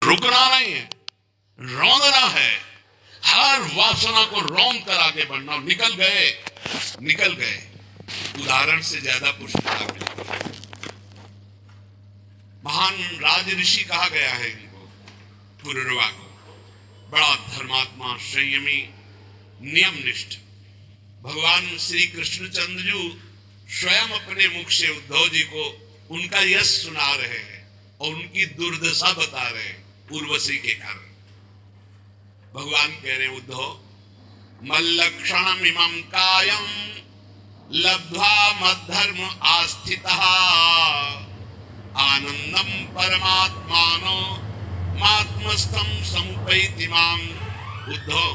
रुकना नहीं है, रौंदना है, हर वासना को रौंद कर आगे बढ़ना। निकल गए उदाहरण से ज्यादा पुष्टता मिलती। महान राज ऋषि कहा गया है इनको, पुरुरवा को, बड़ा धर्मात्मा, संयमी, नियमनिष्ठ। भगवान श्री कृष्णचंद्र जी स्वयं अपने मुख से उद्धव जी को उनका यश सुना रहे हैं और उनकी दुर्दशा बता रहे हैं उर्वशी के कारण। भगवान कह रहे उद्धव, मल्लक्षणम इमं कायम लब्ध्वा मद्धर्म आस्थितः आनंदम परमात्मानो मात्मस्थम समुपैति माम। उद्धव,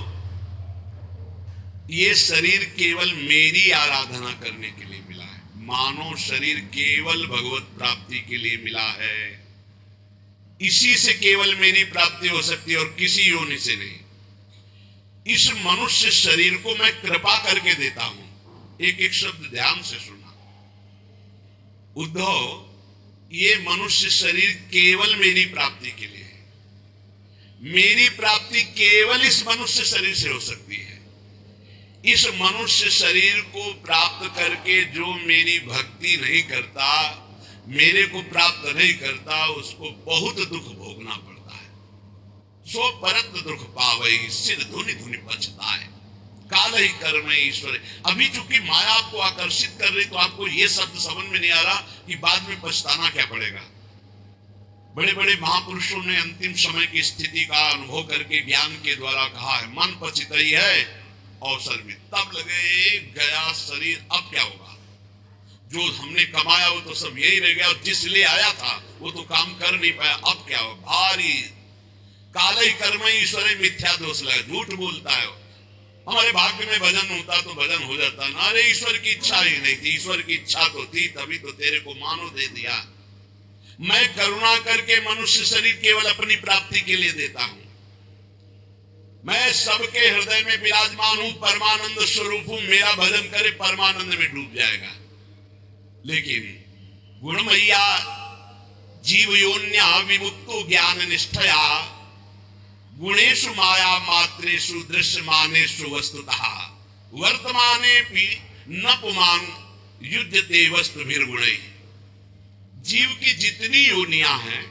ये शरीर केवल मेरी आराधना करने के लिए मिला है। मानव शरीर केवल भगवत प्राप्ति के लिए मिला है। इसी से केवल मेरी प्राप्ति हो सकती है और किसी योनि से नहीं। इस मनुष्य शरीर को मैं कृपा करके देता हूं। एक एक शब्द ध्यान से सुना। उद्धव, ये मनुष्य शरीर केवल मेरी प्राप्ति के लिए है। मेरी प्राप्ति केवल इस मनुष्य शरीर से हो सकती है। इस मनुष्य शरीर को प्राप्त करके जो मेरी भक्ति नहीं करता, मेरे को प्राप्त नहीं करता, उसको बहुत दुख भोगना पड़ता है। सो परत दुख पावई सिर धुनि धुनि पछताए काल ही कर्म ईश्वर। अभी चूंकि माया आपको आकर्षित कर रही तो आपको यह शब्द समझ में नहीं आ रहा कि बाद में पछताना क्या पड़ेगा। बड़े बड़े महापुरुषों ने अंतिम समय की स्थिति का अनुभव करके ज्ञान के द्वारा कहा है, मन पछित ही है अवसर में तब लगे गया शरीर, अब क्या होगा। जो हमने कमाया वो तो सब यही रह गया, और जिस लिए आया था वो तो काम कर नहीं पाया, अब क्या हो। भारी काल ही कर्म ईश्वर मिथ्या दोष लगा, झूठ बोलता है। हमारे भाग्य में भजन होता तो भजन हो जाता ना। अरे ईश्वर की इच्छा ही नहीं थी, ईश्वर की इच्छा तो थी, तभी तो तेरे को मानो दे दिया। मैं करुणा करके मनुष्य शरीर केवल अपनी प्राप्ति के लिए देता हूं। मैं सबके हृदय में विराजमान हूं, परमानंद स्वरूप हूं। मेरा भजन करे परमानंद में डूब जाएगा। लेकिन गुणमय्या जीव योन्या विमुक्तो ज्ञान निष्ठया गुणेषु माया मात्रेषु दृश्यमानेषु वस्तुतः वर्तमाने न पुमान युद्धते वस्तुभिर्गुणैः। जीव की जितनी योनियां हैं,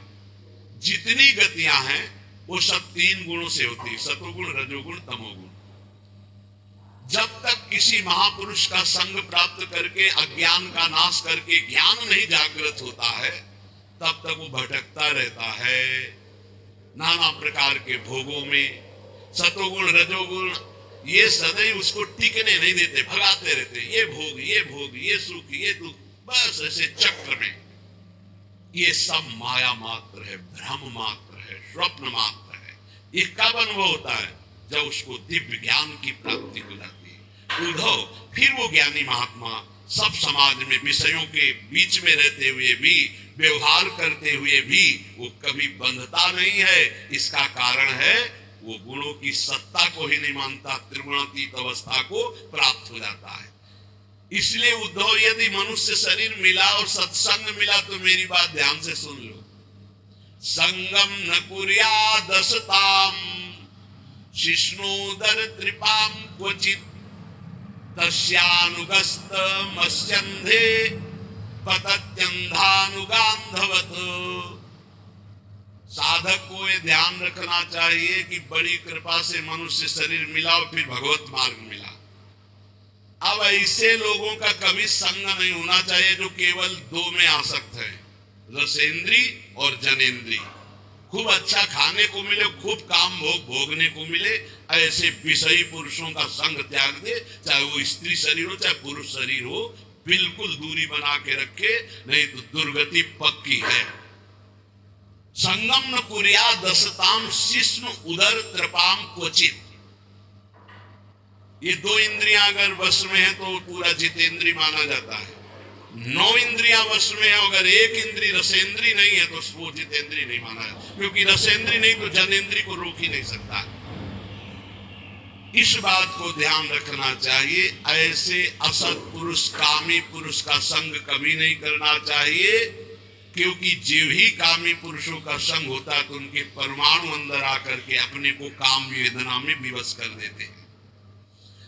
जितनी गतियां हैं, वो सब तीन गुणों से होती है, सतोगुण, रजोगुण, तमोगुण। जब तक किसी महापुरुष का संग प्राप्त करके अज्ञान का नाश करके ज्ञान नहीं जागृत होता है, तब तक वो भटकता रहता है नाना प्रकार के भोगों में। सतोगुण, रजोगुण ये सदैव उसको टिकने नहीं देते, भगाते रहते। ये भोग, ये भोग, ये सुख, ये दुख, बस ऐसे चक्र में। ये सब माया मात्र है, भ्रम मात्र है, स्वप्न मात्र है। ये कब अनुभव होता है? जब उसको दिव्य ज्ञान की प्राप्ति हो जाती है। उद्धव, फिर वो ज्ञानी महात्मा सब समाज में विषयों के बीच में रहते हुए भी, व्यवहार करते हुए भी वो कभी बंधता नहीं है। इसका कारण है वो गुणों की सत्ता को ही नहीं मानता, त्रिगुणातीत अवस्था को प्राप्त हो जाता है। इसलिए उद्धव, यदि मनुष्य शरीर मिला और सत्संग मिला तो मेरी बात ध्यान से सुन लो। संगम न कुर्यादसताम शिष्णोदर त्रिपाम क्वचित तस्यानुगस्त मस्यन्धे पतत्यंधानुगांधवत। साधक को ये ध्यान रखना चाहिए कि बड़ी कृपा से मनुष्य शरीर मिला और फिर भगवत मार्ग मिला। अब ऐसे लोगों का कभी संग नहीं होना चाहिए जो केवल दो में आसक्त है, रसेंद्री और जनेंद्री। खूब अच्छा खाने को मिले, खूब काम भोग भोगने को मिले, ऐसे विषयी पुरुषों का संग त्याग दे। चाहे वो स्त्री शरीर हो चाहे पुरुष शरीर हो, बिल्कुल दूरी बना के रखे, नहीं तो दुर्गति पक्की है। संगम न कुर्या दसताम शिष्ण उदर त्रिपाम क्वचित। ये दो इंद्रियां अगर वश में है तो पूरा जितेंद्री माना जाता है। 9 इंद्रियां वश में है, अगर एक इंद्री रसेंद्री नहीं है तो वो जितेंद्री नहीं माना है, क्योंकि रसेंद्री नहीं तो जनेंद्री को रोक ही नहीं सकता। इस बात को ध्यान रखना चाहिए। ऐसे असत पुरुष, कामी पुरुष का संग कभी नहीं करना चाहिए। क्योंकि जीव ही कामी पुरुषों का संग होता है तो उनके परमाणु अंदर आकर के अपने को काम वेदना में विवश कर देते हैं।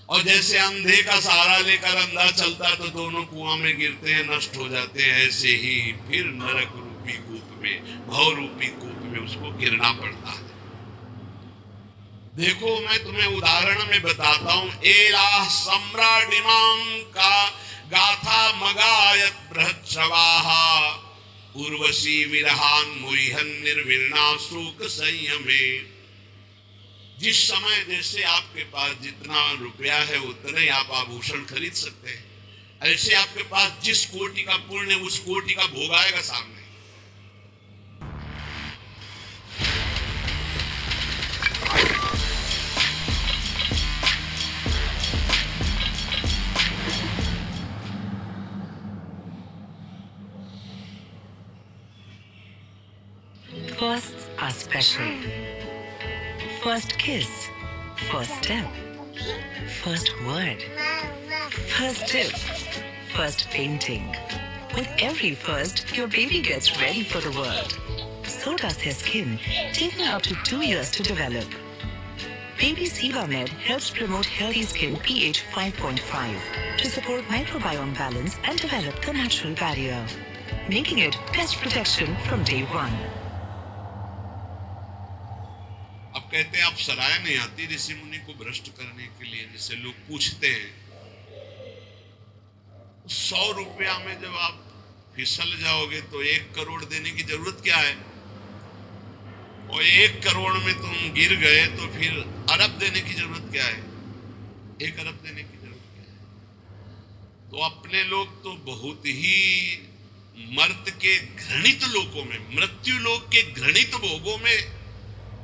और जैसे अंधे का सहारा लेकर अंधा चलता तो दोनों कुआं में गिरते हैं, नष्ट हो जाते हैं, ऐसे ही फिर नरक रूपी कूप में, भव रूपी कूप में उसको गिरना पड़ता है। देखो मैं तुम्हें उदाहरण में बताता हूं। एला सम्राडिमां का गाथा मगायत बृहत्सवाहा उर्वशी विरहान मुरिहन निर्विरणा शोक संयमे। जिस समय जैसे आपके पास जितना रुपया है उतने आप आभूषण खरीद सकते हैं, ऐसे आपके पास जिस कोटि का पुण्य उस कोटि का भोग आएगा सामने। Firsts are special. First kiss, first step, first word, first tip, first painting. With every first, your baby gets ready for the world. So does his skin, taking up to 2 years to develop. Baby Sebamed helps promote healthy skin pH 5.5 to support microbiome balance and develop the natural barrier, making it best protection from day one. अब कहते हैं आप सराय नहीं आती ऋषि मुनि को भ्रष्ट करने के लिए। जैसे लोग पूछते हैं 100 रुपया में जब आप फिसल जाओगे तो 1 करोड़ देने की जरूरत क्या है, और 1 करोड़ में तुम गिर गए तो फिर अरब देने की जरूरत क्या है, 1 अरब देने की जरूरत क्या है। तो अपने लोग तो बहुत ही मर्त के घृणित लोकों में, मृत्यु लोक के घृणित भोगों में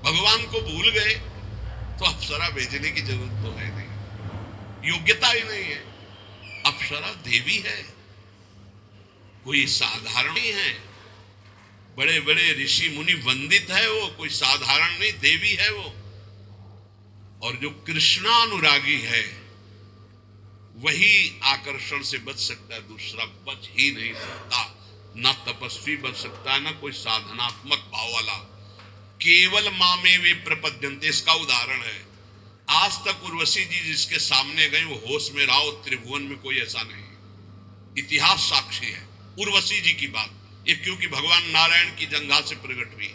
भगवान को भूल गए, तो अप्सरा भेजने की जरूरत तो है नहीं, योग्यता ही नहीं है। अप्सरा देवी है, कोई साधारण नहीं है। बड़े बड़े ऋषि मुनि वंदित है वो, कोई साधारण नहीं, देवी है वो। और जो कृष्णानुरागी है वही आकर्षण से बच सकता है, दूसरा बच ही नहीं सकता। ना तपस्वी बच सकता है, ना कोई साधनात्मक भाव वाला। केवल मामे वे प्रपद्यंते, इसका उदाहरण है। आज तक उर्वशी जी जिसके सामने गए वो होश में रहा, त्रिभुवन में कोई ऐसा नहीं। इतिहास साक्षी है उर्वशी जी की बात ये, क्योंकि भगवान नारायण की जंघा से प्रकट हुई।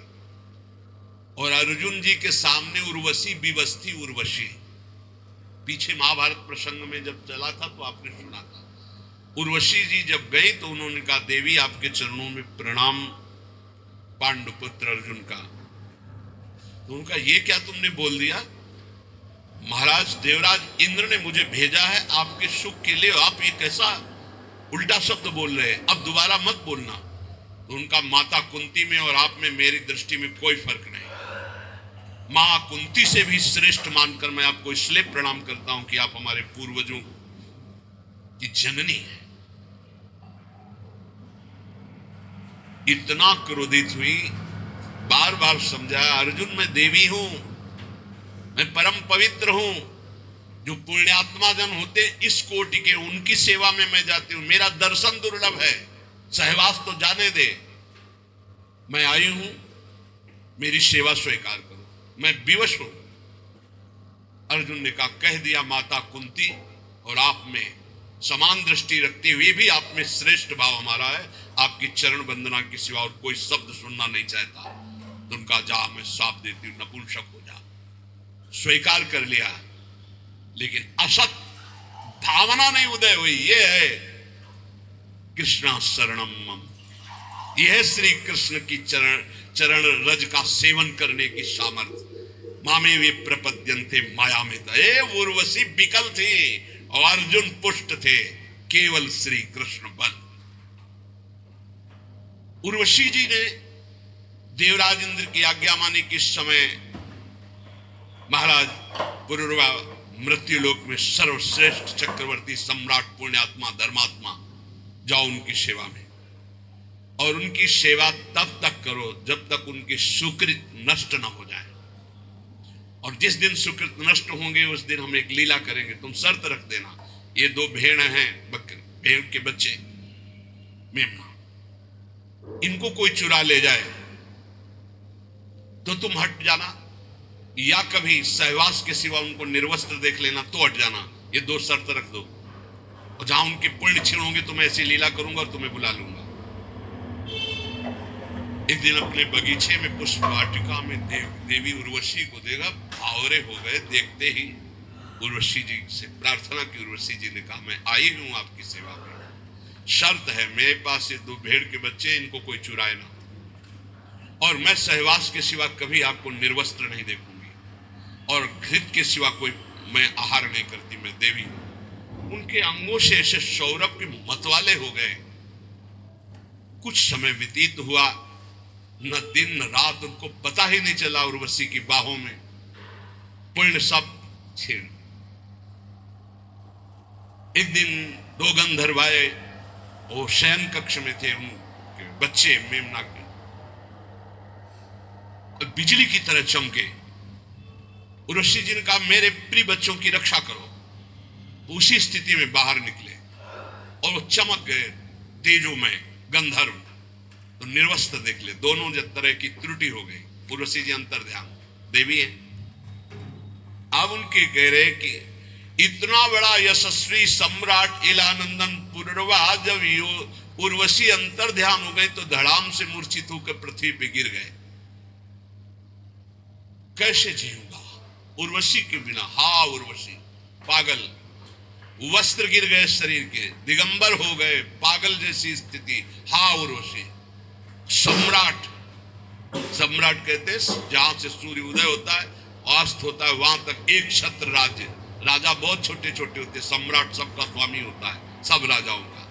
और अर्जुन जी के सामने उर्वशी विवश थी। उर्वशी पीछे महाभारत प्रसंग में जब चला था तो आपने सुना था। उर्वशी जी जब गई तो उन्होंने कहा देवी आपके चरणों में प्रणाम पांडुपुत्र अर्जुन का। तो उनका ये क्या तुमने बोल दिया, महाराज देवराज इंद्र ने मुझे भेजा है आपके सुख के लिए, आप ये कैसा उल्टा शब्द बोल रहे हैं, अब दोबारा मत बोलना। तो उनका माता कुंती में और आप में मेरी दृष्टि में कोई फर्क नहीं। मां कुंती से भी श्रेष्ठ मानकर मैं आपको इसलिए प्रणाम करता हूं कि आप हमारे पूर्वजों की जननी है। इतना क्रोधित हुई, बार बार समझाया अर्जुन मैं देवी हूं, मैं परम पवित्र हूं। जो पुण्यात्मा जन होते इस कोटि के, उनकी सेवा में मैं जाती हूं। मेरा दर्शन दुर्लभ है, सहवास तो जाने दे। मैं आई हूं, मेरी सेवा स्वीकार करो, मैं विवश हूं। अर्जुन ने कहा कह दिया माता कुंती और आप में समान दृष्टि रखते हुए भी आप में श्रेष्ठ भाव हमारा है। आपकी चरण वंदना के सिवा और कोई शब्द सुनना नहीं चाहता। तो उनका जा मैं साफ देती हूं, नपुंसक हो जा। स्वीकार कर लिया, लेकिन असत भावना नहीं उदय हुई। ये है कृष्णा शरणम मम, यह है श्री कृष्ण की चरण रज का सेवन करने की सामर्थ्य। मामे वे प्रपद्यन्ते माया में थे। उर्वशी विकल थी और अर्जुन पुष्ट थे, केवल श्री कृष्ण बल। उर्वशी जी ने देवराज इंद्र की आज्ञा मानी कि इस समय महाराज पुरुरवा मृत्युलोक में सर्वश्रेष्ठ चक्रवर्ती सम्राट पुण्यात्मा धर्मात्मा जाओ उनकी सेवा में, और उनकी सेवा तब तक करो जब तक उनके सुकृत नष्ट न हो जाए। और जिस दिन सुकृत नष्ट होंगे उस दिन हम एक लीला करेंगे। तुम शर्त रख देना, ये 2 भेड़ हैं, भेड़ के बच्चे मेमना, इनको कोई चुरा ले जाए तो तुम हट जाना, या कभी सहवास के सिवा उनको निर्वस्त्र देख लेना तो हट जाना। ये दो शर्त रख दो, और जहां उनके पुण्य क्षीण होंगे तो मैं ऐसी लीला करूंगा और तुम्हें बुला लूंगा। एक दिन अपने बगीचे में पुष्प वाटिका में देवी उर्वशी को देखा, भावरे हो गए। देखते ही उर्वशी जी से प्रार्थना की। उर्वशी जी ने कहा, मैं आई हूं आपकी सेवा में, शर्त है मेरे पास ये दो भेड़ के बच्चे, इनको कोई चुराए ना, और मैं सहवास के सिवा कभी आपको निर्वस्त्र नहीं देखूंगी, और घृत के सिवा कोई मैं आहार नहीं करती, मैं देवी हूं। उनके अंगों से ऐसे सौरभ के मतवाले हो गए। कुछ समय व्यतीत हुआ, न दिन न रात, उनको पता ही नहीं चला। उर्वशी की बाहों में पुण्य सब छीन। एक दिन दो गंधर्व आए, वो शयन कक्ष में थे, उनके बच्चे मेमना के बिजली की तरह चमके। उर्वशी जी ने कहा, मेरे प्रिय बच्चों की रक्षा करो। उसी स्थिति में बाहर निकले और वो चमक गए तेजोमय गंधर्व, तो निर्वस्त्र देख ले। दोनों जब तरह की त्रुटि हो गई। उर्वशी जी अंतर ध्यान देवी है। अब उनके कह रहे कि इतना बड़ा यशस्वी सम्राट इलानंदन पुरवा, जब उर्वशी अंतर ध्यान हो गए तो धड़ाम से मूर्छित होकर पृथ्वी पे गिर गए। कैसे जीऊंगा उर्वशी के बिना? हा उर्वशी, पागल, वस्त्र गिर गए शरीर के, दिगंबर हो गए, पागल जैसी स्थिति। हा उर्वशी, सम्राट, सम्राट कहते हैं जहां से सूर्य उदय होता है अस्त होता है वहां तक एक छत्र राज्य। राजा बहुत छोटे छोटे होते, सम्राट सबका स्वामी होता है, सब राजाओं का।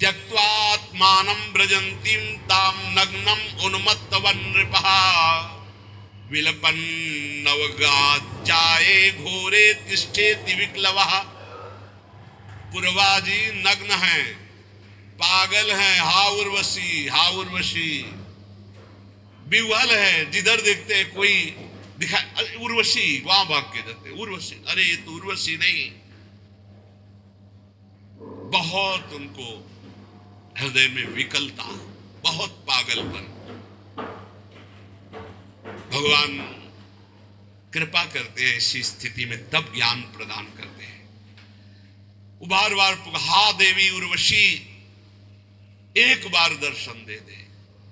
त्यक्त्वात्मानं व्रजन्तीं तां नग्नं उन्मत्तवन नृपः, विलपन नवगाचाये घोरे तिष्ठेति विक्लवः। पुरवाजी नग्न हैं, पागल हैं। हा उर्वशी, हा उर्वशी, विह्वल है, जिधर देखते हैं कोई दिखा, उर्वशी, वहां भाग के जाते। उर्वशी, अरे ये तो उर्वशी नहीं। बहुत उनको हृदय में विकलता, बहुत पागलपन। भगवान कृपा करते हैं ऐसी स्थिति में, तब ज्ञान प्रदान करते हैं। वो बार बार हा देवी उर्वशी, एक बार दर्शन दे दे।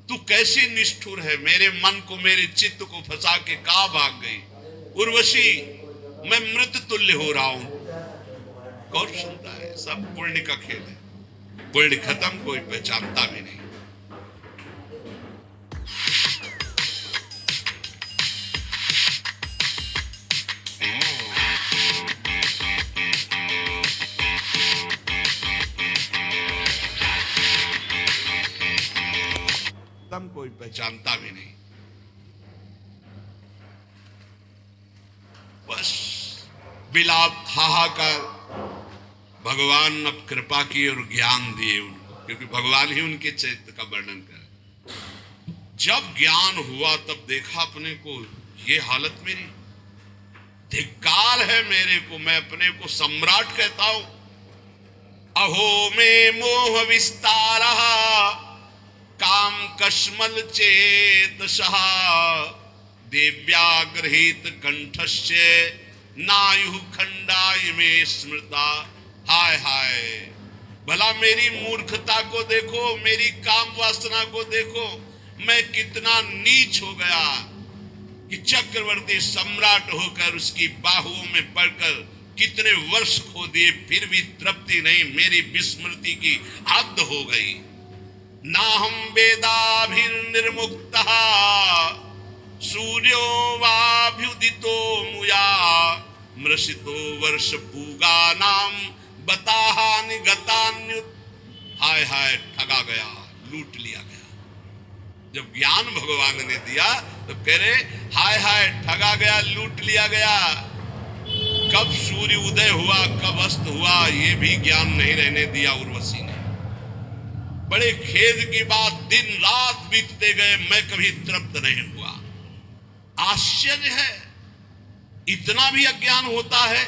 तू कैसी निष्ठुर है, मेरे मन को, मेरे चित्त को फंसा के कहां भाग गई? उर्वशी, मैं मृत तुल्य हो रहा हूं। कौन सुनता है? सब पुण्य का खेल है। पुण्य खत्म, कोई पहचानता भी नहीं। कोई पहचानता भी नहीं। बस विलाप, हाहाकार। भगवान अब कृपा की और ज्ञान दिए उनको, क्योंकि भगवान ही उनके चरित्र का वर्णन करे। जब ज्ञान हुआ तब देखा अपने को, ये हालत मेरी, धिक्कार है मेरे को, मैं अपने को सम्राट कहता हूं। अहो में मोह विस्तार काम कश्मल चेत सहा, देव्याग्रहित कंठस्य नायु खंडाय में स्मृता। हाय हाय, भला मेरी मूर्खता को देखो, मेरी काम वासना को देखो, मैं कितना नीच हो गया कि चक्रवर्ती सम्राट होकर उसकी बाहुओं में पड़कर कितने वर्ष खो दिए, फिर भी तृप्ति नहीं, मेरी विस्मृति की हद हो गई। नाहं वेदाभिर्निर्मुक्तः सूर्यो वाभ्युदितो मुया, मृषितो वर्ष पूगानां बताहानि गतान्युत। हाय हाय, ठगा गया, लूट लिया गया। जब ज्ञान भगवान ने दिया तब कह रहे हाय हाय, ठगा गया, लूट लिया गया। कब सूर्य उदय हुआ, कब अस्त हुआ, ये भी ज्ञान नहीं रहने दिया उर्वशी ने। बड़े खेद की बात, दिन रात बीतते गए, मैं कभी तृप्त नहीं हुआ। आश्चर्य है, इतना भी अज्ञान होता है।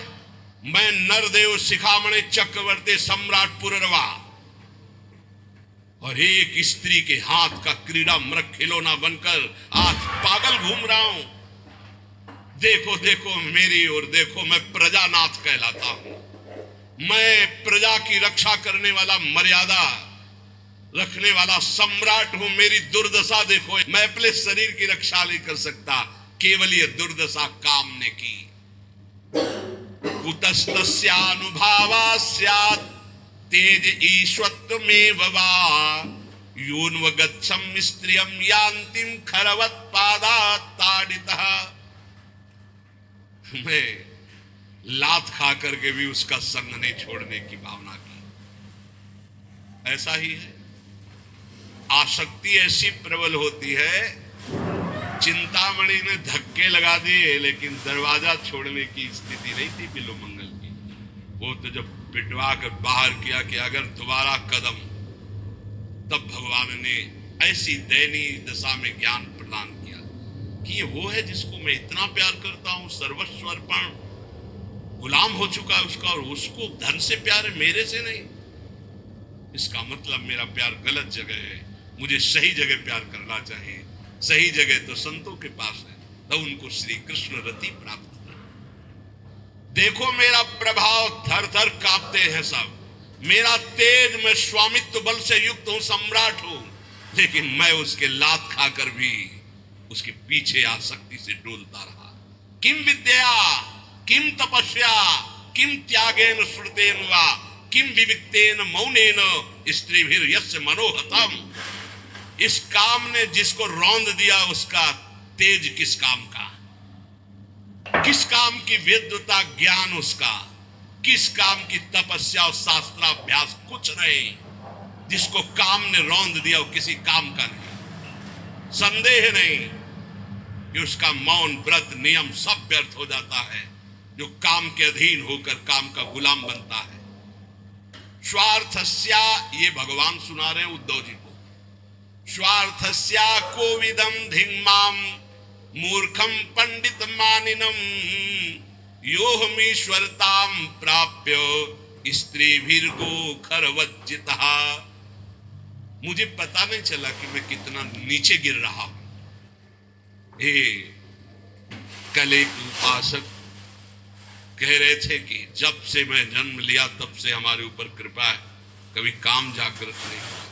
मैं नरदेव शिखामणि चक्रवर्ती सम्राट पुररवा, और एक स्त्री के हाथ का क्रीड़ा मृग खिलौना बनकर आज पागल घूम रहा हूं। देखो देखो मेरी ओर देखो, मैं प्रजानाथ कहलाता हूं। मैं प्रजा की रक्षा करने वाला, मर्यादा रखने वाला सम्राट हूं। मेरी दुर्दशा देखो, मैं अपने शरीर की रक्षा नहीं कर सकता, केवल ये दुर्दशा काम ने की। कुतस्तस्यानुभावा स्यात् तेज ईश्वत्वमेव वा योन्वगच्छं स्त्रियं यान्तिं खरवत्पादात् ताडितः। मैं लात खा करके भी उसका संग नहीं छोड़ने की भावना की। ऐसा ही है, आसक्ति ऐसी प्रबल होती है। चिंतामणि ने धक्के लगा दिए लेकिन दरवाजा छोड़ने की स्थिति नहीं थी बिल्वमंगल की। वो तो जब पिटवा कर बाहर किया कि अगर दोबारा कदम, तब भगवान ने ऐसी दयनीय दशा में ज्ञान प्रदान किया कि ये वो है जिसको मैं इतना प्यार करता हूं, सर्वस्व अर्पण, गुलाम हो चुका है उसका, और उसको धन से प्यार है, मेरे से नहीं। इसका मतलब मेरा प्यार गलत जगह है, मुझे सही जगह प्यार करना चाहिए। सही जगह तो संतों के पास है, तो उनको श्री कृष्ण रति प्राप्त है। देखो मेरा प्रभाव, थर थर कांपते हैं सब। मेरा तेज, मैं स्वामित्व बल से युक्त हूं, सम्राट हूं, लेकिन मैं उसके लात खाकर भी उसके पीछे आसक्ति से डोलता रहा। किम विद्या, किम तपस्या, किम त्यागेन श्रुतेन वा किम विविक्तेन मौनेन स्त्रीभिर यस्य मनोहतम। इस काम ने जिसको रौंद दिया, उसका तेज किस काम का, किस काम की वेद्यता ज्ञान उसका, किस काम की तपस्या और शास्त्राभ्यास, कुछ नहीं। जिसको काम ने रौंद दिया वो किसी काम का नहीं। संदेह नहीं कि उसका मौन, व्रत, नियम सब व्यर्थ हो जाता है जो काम के अधीन होकर काम का गुलाम बनता है। स्वार्थस्या, ये भगवान सुना रहे हैं उद्धव जी को, स्वार्थस्या कोविदम धिंगमाम मूर्खम पंडित मानिनम योहमीश्वरताम प्राप्य स्त्रीभिर्गो खरवज्जितः। मुझे पता नहीं चला कि मैं कितना नीचे गिर रहा हूं। कल एक उपासक कह रहे थे कि जब से मैं जन्म लिया तब से हमारे ऊपर कृपा है, कभी काम जागृत नहीं हुआ।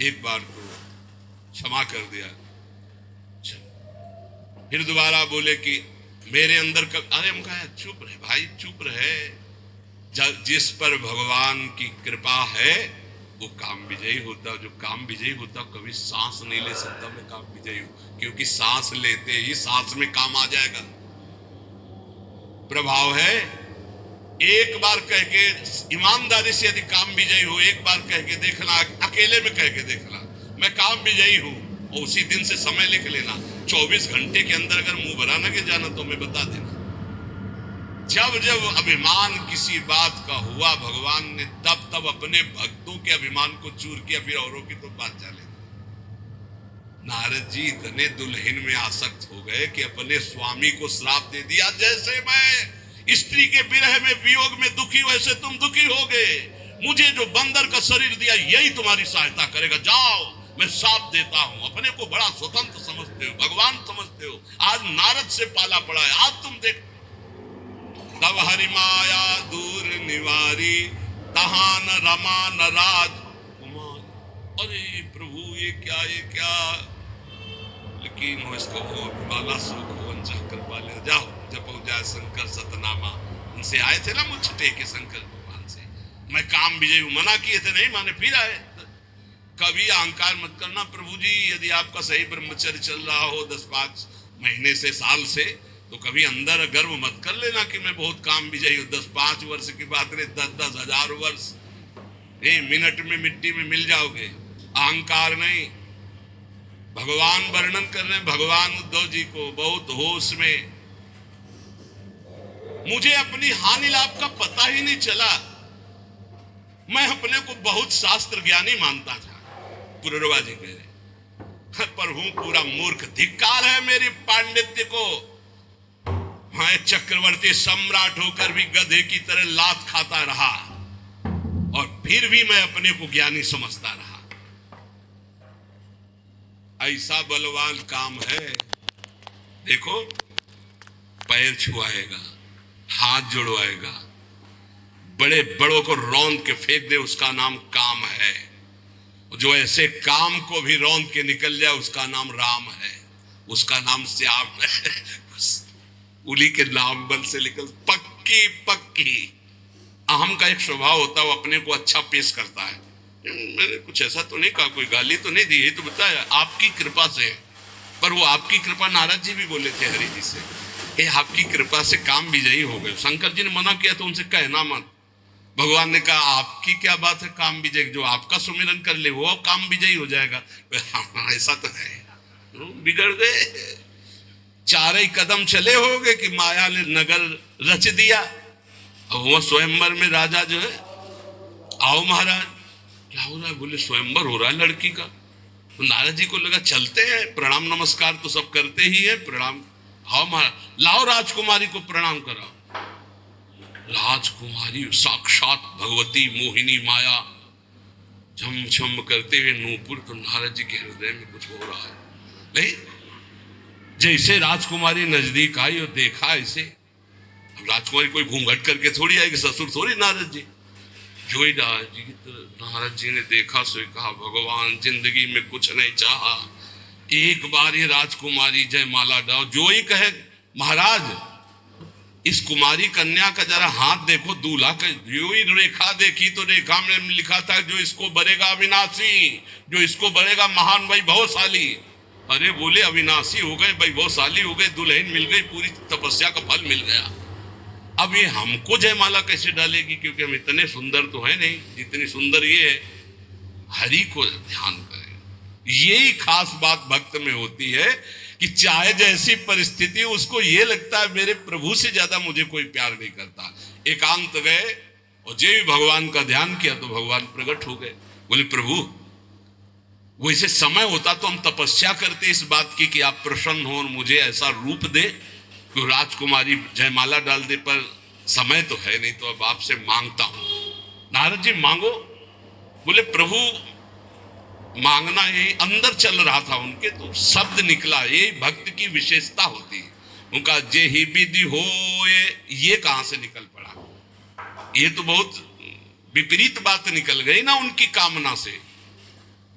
एक बार तो क्षमा कर दिया, फिर दोबारा बोले कि मेरे अंदर का, अरे हम कहा चुप रहे भाई, चुप रहे। जिस पर भगवान की कृपा है वो काम विजयी होता। जो काम विजयी होता कभी सांस नहीं ले सकता मैं काम विजयी हूं, क्योंकि सांस लेते ही सांस में काम आ जाएगा। प्रभाव है। एक बार कह के ईमानदारी से यदि काम विजयी हो, एक बार कह के देखना, अकेले में कह के देखना मैं काम विजयी हूं, और उसी दिन से समय लिख लेना। 24 घंटे के अंदर अगर मुंह भरा ना के जाना तो मैं बता देना। जब जब अभिमान किसी बात का हुआ, भगवान ने तब तब अपने भक्तों के अभिमान को चूर किया, फिर औरों की तो बात चले। नारद जी इतने दुल्हन में आसक्त हो गए कि अपने स्वामी को श्राप दे दिया, जैसे मैं स्त्री के विरह में, वियोग में दुखी, वैसे तुम दुखी होगे। मुझे जो बंदर का शरीर दिया यही तुम्हारी सहायता करेगा। जाओ, मैं श्राप देता हूं। अपने को बड़ा स्वतंत्र समझते हो, भगवान समझते हो, आज नारद से पाला पड़ा है। आज तुम देख, तब हरि माया दूर निवारी तहां न रमा न राज कुमार। अरे प्रभु ये क्या, ये क्या। लेकिन वो इसको माला सुख वंचा कृपा ले जाओ, जपो जाए शंकर सतनामा। उनसे आए थे ना मुझ टेके शंकर भगवान से, मैं काम विजय मना किए थे, नहीं माने, फिर आए। कभी अहंकार मत करना प्रभु जी, यदि आपका सही ब्रह्मचर्य चल रहा हो 10-5 महीने से, साल से, तो कभी अंदर गर्व मत कर लेना कि मैं बहुत काम विजयी हूं। 10-5 वर्ष की बात नहीं, 10-10 हजार वर्ष मिनट में मिट्टी में मिल जाओगे। अहंकार नहीं। भगवान वर्णन कर रहे हैं, भगवान उद्धव जी को बहुत होश में, मुझे अपनी हानि लाभ का पता ही नहीं चला। मैं अपने को बहुत शास्त्र ज्ञानी मानता था, पुरुरवा जी कह रहे, पर हूं पूरा मूर्ख। धिक्कार है मेरी पांडित्य को। मैं चक्रवर्ती सम्राट होकर भी गधे की तरह लात खाता रहा, और फिर भी मैं अपने को ज्ञानी समझता रहा। ऐसा बलवान काम है, देखो पैर छुआएगा, हाथ जुड़वाएगा, बड़े बड़ों को रौंद के फेंक दे, उसका नाम काम है। जो ऐसे काम को भी रौंद के निकल जाए उसका नाम राम है, उसका नाम श्याम है। उली के नाम बल से निकल पक्की पक्की। अहम का एक स्वभाव होता है, वो अपने को अच्छा पेश करता है। मैंने कुछ ऐसा तो नहीं कहा, कोई गाली तो नहीं दी, ये तो बताया आपकी कृपा से। पर वो आपकी कृपा नारद जी भी बोले थे हरि जी से, ये आपकी कृपा से काम विजयी हो गए। शंकर जी ने मना किया तो उनसे कहना मत। भगवान ने कहा आपकी क्या बात है काम विजय, जो आपका सुमिरन कर ले वो काम विजयी हो जाएगा। हाँ, ऐसा तो है। बिगड़ गए, चार ही कदम चले हो गए कि माया ने नगर रच दिया। अब वो स्वयंवर में राजा जो है, आओ महाराज क्या हो रहा है, बोले स्वयंवर हो रहा है लड़की का। तो नारद जी को लगा चलते हैं, प्रणाम नमस्कार तो सब करते ही है, प्रणाम। आओ महाराज, लाओ राजकुमारी को प्रणाम कराओ। राजकुमारी साक्षात भगवती मोहिनी माया झम झम करते हुए नूपुर। तो नारद जी के हृदय में कुछ हो रहा है नहीं। जैसे राजकुमारी नजदीक आई और देखा ऐसे, राजकुमारी कोई घूंघट करके थोड़ी आएगी, ससुर थोड़ी नारद जी। जो ही नारद जी ने देखा सो कहा भगवान जिंदगी में कुछ नहीं चाहा, एक बार ये राजकुमारी जयमाला डालो। जो ही कहे महाराज इस कुमारी कन्या का जरा हाथ देखो, दूल्हा का। जो ही रेखा देखी तो रेखा में लिखा था जो इसको बरेगा अविनाशी, जो इसको बरेगा महान वैभवशाली। अरे बोले अविनाशी हो गए, वैभवशाली हो गए, दुल्हन मिल गई, पूरी तपस्या का फल मिल गया। अब ये हमको जयमाला कैसे डालेगी, क्योंकि हम इतने सुंदर तो है नहीं जितनी सुंदर ये है। हरि को ध्यान करें, यही खास बात भक्त में होती है कि चाहे जैसी परिस्थिति, उसको ये लगता है मेरे प्रभु से ज्यादा मुझे कोई प्यार नहीं करता। एकांत गए और जो भी भगवान का ध्यान किया तो भगवान प्रकट हो गए। बोले प्रभु वैसे समय होता तो हम तपस्या करते इस बात की कि आप प्रसन्न हो और मुझे ऐसा रूप दे कि राजकुमारी जयमाला डाल दे, पर समय तो है नहीं, तो अब आपसे मांगता हूं। नारद जी मांगो। बोले प्रभु मांगना यही अंदर चल रहा था उनके, तो शब्द निकला, यही भक्त की विशेषता होती है। उनका जे ही विधि हो ये कहां से निकल पड़ा, ये तो बहुत विपरीत बात निकल गई ना उनकी कामना से।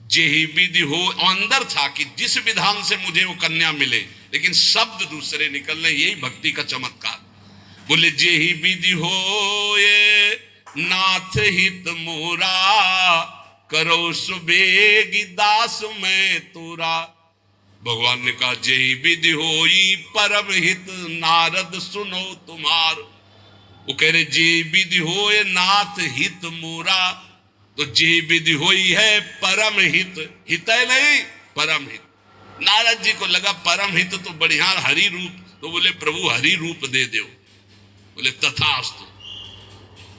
जे ही विधि हो अंदर था कि जिस विधान से मुझे वो कन्या मिले, लेकिन शब्द दूसरे निकलने, यही भक्ति का चमत्कार। बोले जे ही विधि हो ये नाथ हित मोरा, करो सुबेगी दास में तोरा। भगवान ने कहा जय विधि होई परम हित नारद सुनो तुम्हार। वो कह रहे जय विधि होए नाथ हित मोरा, तो जय विधि होई है परम हित। हित है नहीं, परम हित। नारद जी को लगा परम हित तो बढ़िया हरि रूप, तो बोले प्रभु हरि रूप दे दो। बोले तथास्तु।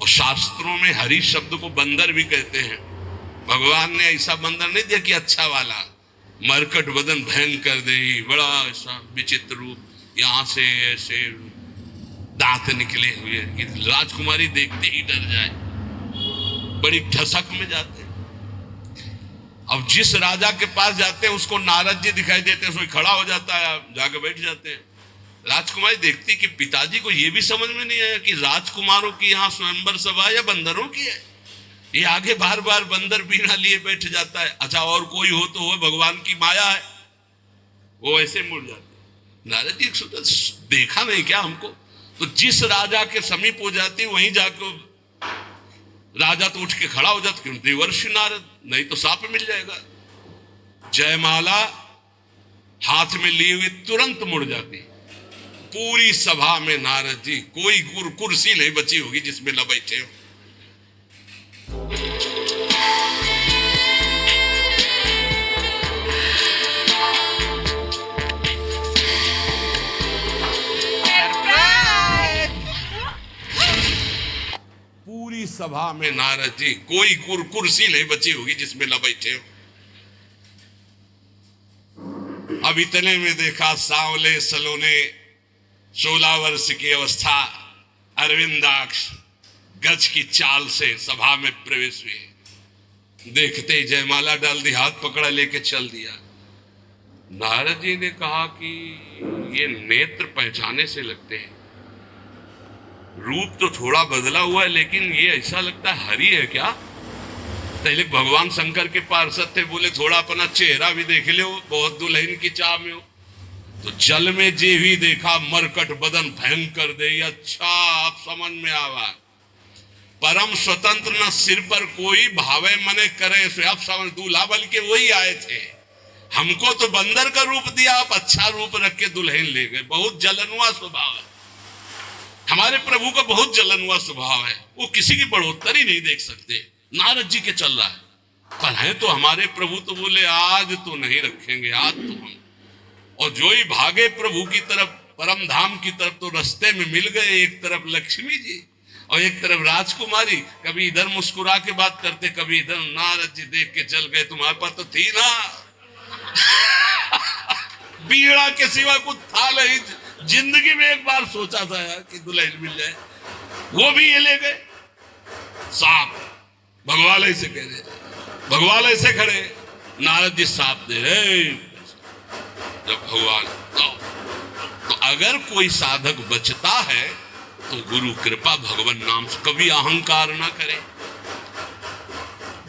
और शास्त्रों में हरि शब्द को बंदर भी कहते हैं। भगवान ने ऐसा बंदर नहीं दिया कि अच्छा वाला, मरकट बदन भयंकर दे, बड़ा ऐसा विचित्र रूप, यहां से ऐसे दांत निकले हुए कि राजकुमारी देखते ही डर जाए, बड़ी ठसक में जाते। अब जिस राजा के पास जाते हैं उसको नारद जी दिखाई देते हैं, उसमें खड़ा हो जाता है, जाके बैठ जाते हैं। राजकुमारी देखती कि पिताजी को यह भी समझ में नहीं आया कि राजकुमारों की यहाँ स्वयंवर सभा या बंदरों की है। ये आगे बार बार बंदर बीना लिए बैठ जाता है। अच्छा और कोई हो तो हो, भगवान की माया है, वो ऐसे मुड़ जाते। नारद जी देखा नहीं क्या हमको? तो जिस राजा के समीप हो जाती वहीं जाकर राजा तो उठ के खड़ा हो जाता, क्यों देवर्षि नारद, नहीं तो साप मिल जाएगा। जयमाला हाथ में लिए हुए तुरंत मुड़ जाती। पूरी सभा में नारद जी, कोई कुर्सी नहीं बची होगी जिसमें न बैठे हो। पूरी सभा में नारद जी, कोई कुर्सी नहीं बची होगी जिसमें न बैठे हो। अब इतने में देखा सांवले सलोने 16 वर्ष की अवस्था, अरविंदाक्ष, गज की चाल से सभा में प्रवेश हुए। देखते ही जयमाला डाल दी, हाथ पकड़ा, लेके चल दिया। नारद जी ने कहा कि ये नेत्र पहचाने से लगते हैं, रूप तो थोड़ा बदला हुआ है, लेकिन ये ऐसा लगता है हरि है क्या? पहले भगवान शंकर के पार्षद थे, बोले थोड़ा अपना चेहरा भी देख लो, बहुत दुल्हन की चाह में हो। तो जल में जे भी देखा, मरकट बदन भयंकर दे। अच्छा, आप समझ में आवा, परम स्वतंत्र न सिर पर कोई, भावे मने करे सो। आप समझ, दूल्हा बल के वही आए थे, हमको तो बंदर का रूप दिया, आप अच्छा रूप रख के दुल्हन ले गए। बहुत जलनुआ स्वभाव है हमारे प्रभु का, बहुत जलनुआ स्वभाव है। वो किसी की बढ़ोतरी नहीं देख सकते। नारद जी के चल रहा है, पर है तो हमारे प्रभु तो बोले आज तो नहीं रखेंगे, आज तो हम। और जो ही भागे प्रभु की तरफ, परम धाम की तरफ, तो रास्ते में मिल गए, एक तरफ लक्ष्मी जी और एक तरफ राजकुमारी। कभी इधर मुस्कुरा के बात करते, कभी इधर। नारद जी देख के चल गए, तुम्हारे पास तो थी ना बीड़ा के सिवा कुछ था नहीं। जिंदगी में एक बार सोचा था यार कि दुल्हन मिल जाए, वो भी ये ले गए। साफ भगवान ऐसे कह रहे, भगवान ऐसे खड़े, नारद जी साफ दे रहे। जब भगवान तो अगर कोई साधक बचता है तो गुरु कृपा भगवान नाम से, कभी अहंकार ना करे।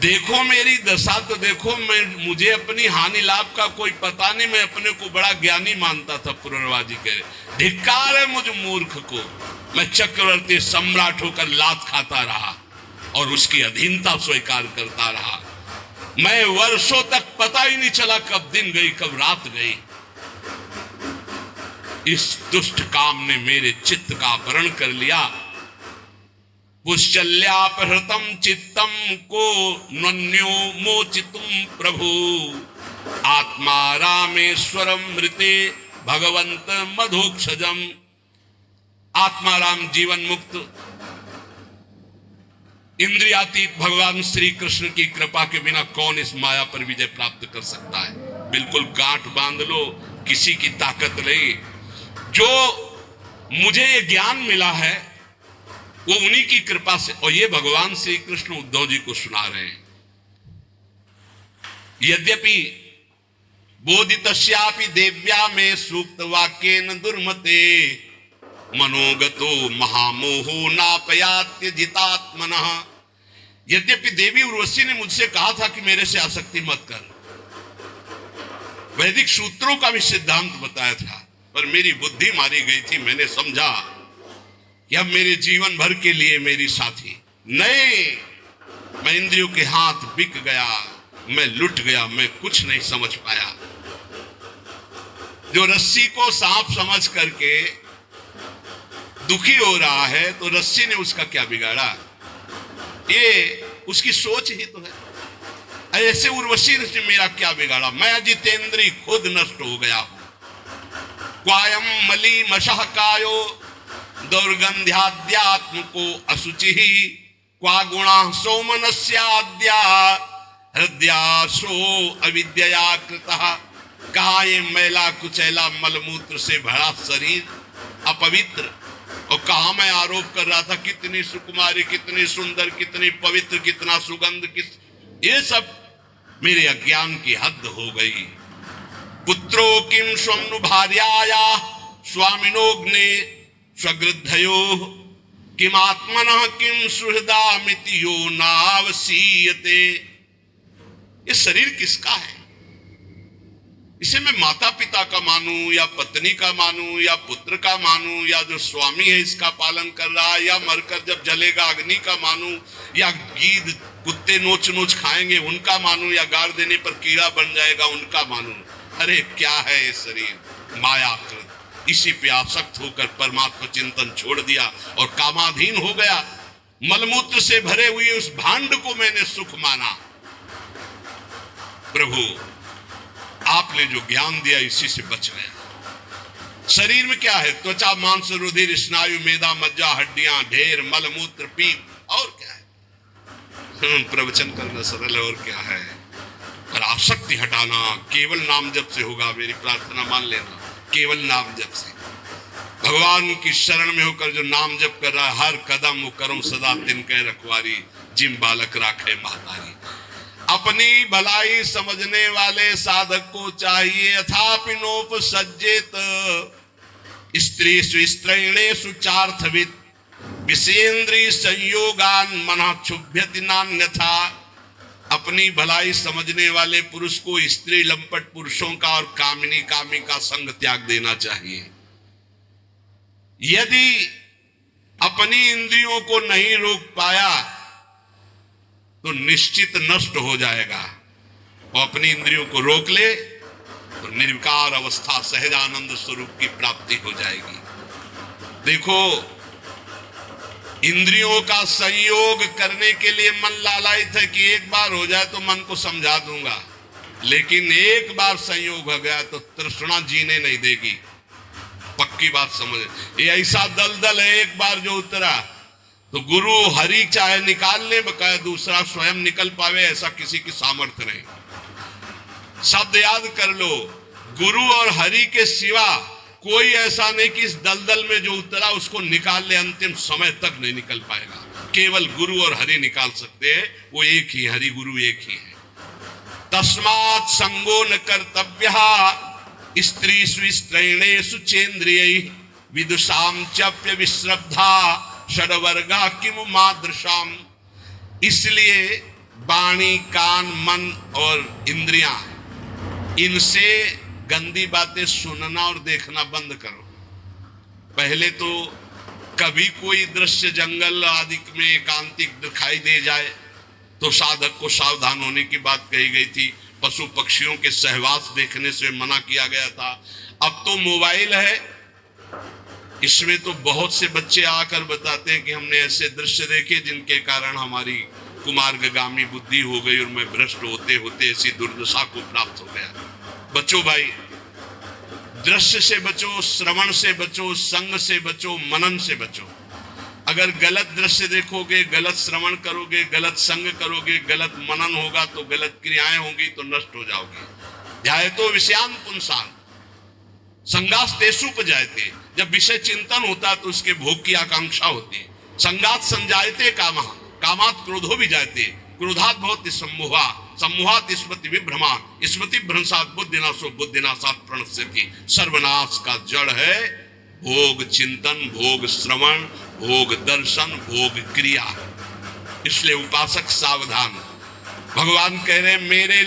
देखो मेरी दशा तो देखो, मुझे अपनी हानि लाभ का कोई पता नहीं, मैं अपने को बड़ा ज्ञानी मानता था। पुनर्वाजी कह रहे, धिक्कार है मुझ मूर्ख को, मैं चक्रवर्ती सम्राट होकर लात खाता रहा और उसकी अधीनता स्वीकार करता रहा। मैं वर्षों तक पता ही नहीं चला कब दिन गई कब रात गई। इस दुष्ट काम ने मेरे चित्त का अपहरण कर लिया। पुश्चल्यापहृतम चित्तम को नन्यो मोचितुम प्रभु, आत्मा रामेश्वरम मृते भगवंत मधोक्षजम। आत्मा राम जीवन मुक्त इंद्रियातीत भगवान श्री कृष्ण की कृपा के बिना कौन इस माया पर विजय प्राप्त कर सकता है? बिल्कुल गांठ बांध लो, किसी की ताकत नहीं। जो मुझे ये ज्ञान मिला है वो उन्हीं की कृपा से, और ये भगवान श्री कृष्ण उद्धव जी को सुना रहे हैं। यद्यपि बोधितस्यापि देव्या में सूक्त वाक्येन दुर्मते, मनोगतो महामोहो नापयात्य जितात्मनः। यद्यपि देवी उर्वशी ने मुझसे कहा था कि मेरे से आसक्ति मत कर, वैदिक सूत्रों का भी सिद्धांत बताया था, पर मेरी बुद्धि मारी गई थी। मैंने समझा कि अब मेरे जीवन भर के लिए मेरी साथी नहीं, मैं इंद्रियों के हाथ बिक गया, मैं लुट गया, मैं कुछ नहीं समझ पाया। जो रस्सी को सांप समझ करके दुखी हो रहा है, तो रस्सी ने उसका क्या बिगाड़ा? ये उसकी सोच ही तो है। ऐसे उर्वशी ने मेरा क्या बिगाड़ा? मैं अजितेंद्री खुद नष्ट हो गया हूं। क्वायम मली मशः कायो दौर्गंध्याद्यात्म को असुचि, क्वा गुणा सौमनस्याद्या हृदयासो अविद्या कृतः। कहा ये मैला कुचैला मलमूत्र से भरा शरीर अपवित्र, और कहा मैं आरोप कर रहा था कितनी सुकुमारी, कितनी सुंदर, कितनी पवित्र, कितना सुगंध, ये सब मेरे अज्ञान की हद हो गई। पुत्रो किम स्वम्नु भार्याया स्वामिनोग्ने स्वगृद्धयो, किम आत्मनः किम सुहृदामिति यो नावसीयते। ये शरीर किसका है? इसे मैं माता पिता का मानूं या पत्नी का मानूं या पुत्र का मानूं, या जो स्वामी है इसका पालन कर रहा है, या मरकर जब जलेगा अग्नि का मानूं, या गीद कुत्ते नोच नोच खाएंगे उनका मानूं, या गाड़ देने पर कीड़ा बन जाएगा उनका मानूं। अरे क्या है ये शरीर? मायाकृत। इसी पे आसक्त होकर परमात्मा चिंतन छोड़ दिया और कामाधीन हो गया। मलमूत्र से भरे हुए उस भांड को मैंने सुख माना। प्रभु आपने जो ज्ञान दिया इसी से बच गया। शरीर में क्या है? त्वचा मांस रुधिर स्नायु मेदा मज्जा हड्डियां ढेर मलमूत्र पीत, और क्या है? प्रवचन करना सरल है, और क्या है? पर आसक्ति हटाना केवल नाम जप से होगा। मेरी प्रार्थना मान लेना, केवल नाम जप से। भगवान की शरण में होकर जो नाम जप कर रहा है, हर कदम वो करो सदा तिनके रखवारी, जिम बालक राखे महतारी। अपनी भलाई समझने वाले साधक को चाहिए अथापि नोपसज्जेत स्त्री स्त्रैणेषु चार्थविद विषेन्द्रिय संयोगान मना क्षुभ्यति नान्यथा। अपनी भलाई समझने वाले पुरुष को स्त्री लंपट पुरुषों का और कामिनी कामी का संग त्याग देना चाहिए। यदि अपनी इंद्रियों को नहीं रोक पाया तो निश्चित नष्ट हो जाएगा, और अपनी इंद्रियों को रोक ले तो निर्विकार अवस्था सहजानंद स्वरूप की प्राप्ति हो जाएगी। देखो, इंद्रियों का संयोग करने के लिए मन लालायित है कि एक बार हो जाए तो मन को समझा दूंगा, लेकिन एक बार संयोग हो गया तो तृष्णा जीने नहीं देगी। पक्की बात समझ, ये ऐसा दलदल है, एक बार जो उतरा तो गुरु हरि चाहे निकाल ले, बकाया दूसरा स्वयं निकल पावे ऐसा किसी की सामर्थ्य नहीं। शब्द याद कर लो, गुरु और हरि के सिवा कोई ऐसा नहीं कि इस दलदल में जो उतरा उसको निकाल ले, अंतिम समय तक नहीं निकल पाएगा। केवल गुरु और हरि निकाल सकते हैं, वो एक ही, हरि गुरु एक ही है। तस्मात् संगो न कर्तव्यः स्त्रीषु स्त्रैणेषु चेन्द्रियैः विदुषां चप्य विश्रब्धा षड्वर्गा किमु मादृशाम। इसलिए वाणी, कान, मन और इंद्रियां, इनसे गंदी बातें सुनना और देखना बंद करो। पहले तो कभी कोई दृश्य जंगल आदि में एकांतिक दिखाई दे जाए तो साधक को सावधान होने की बात कही गई थी। पशु पक्षियों के सहवास देखने से मना किया गया था। अब तो मोबाइल है, इसमें तो बहुत से बच्चे आकर बताते हैं कि हमने ऐसे दृश्य देखे जिनके कारण हमारी कुमार्गगामी बुद्धि हो गई और मैं भ्रष्ट होते होते ऐसी दुर्दशा को प्राप्त हो गया। बचो भाई, दृश्य से बचो, श्रवण से बचो, संग से बचो, मनन से बचो। अगर गलत दृश्य देखोगे, गलत श्रवण करोगे, गलत संग करोगे, गलत मनन होगा तो गलत क्रियाएं होंगी तो नष्ट हो जाओगे। ध्यायतो विषयान पुंसान संगास्तेषु उपजायते। जब विषय चिंतन होता है तो उसके भोग की आकांक्षा होती है। संगात संजायते कामः कामात् क्रोधो विजायते क्रोधात् भवति सम्मोहा सम्मोहात् स्मृति विभ्रमा स्मृति भ्रंशात् बुद्धिनाशो बुद्धिनाशात् प्रणश्यति। सर्वनाश का जड़ है भोग चिंतन, भोग श्रवण, भोग दर्शन, भोग क्रिया। इसलिए उपासक सावधान। भगवान कह रहे मेरे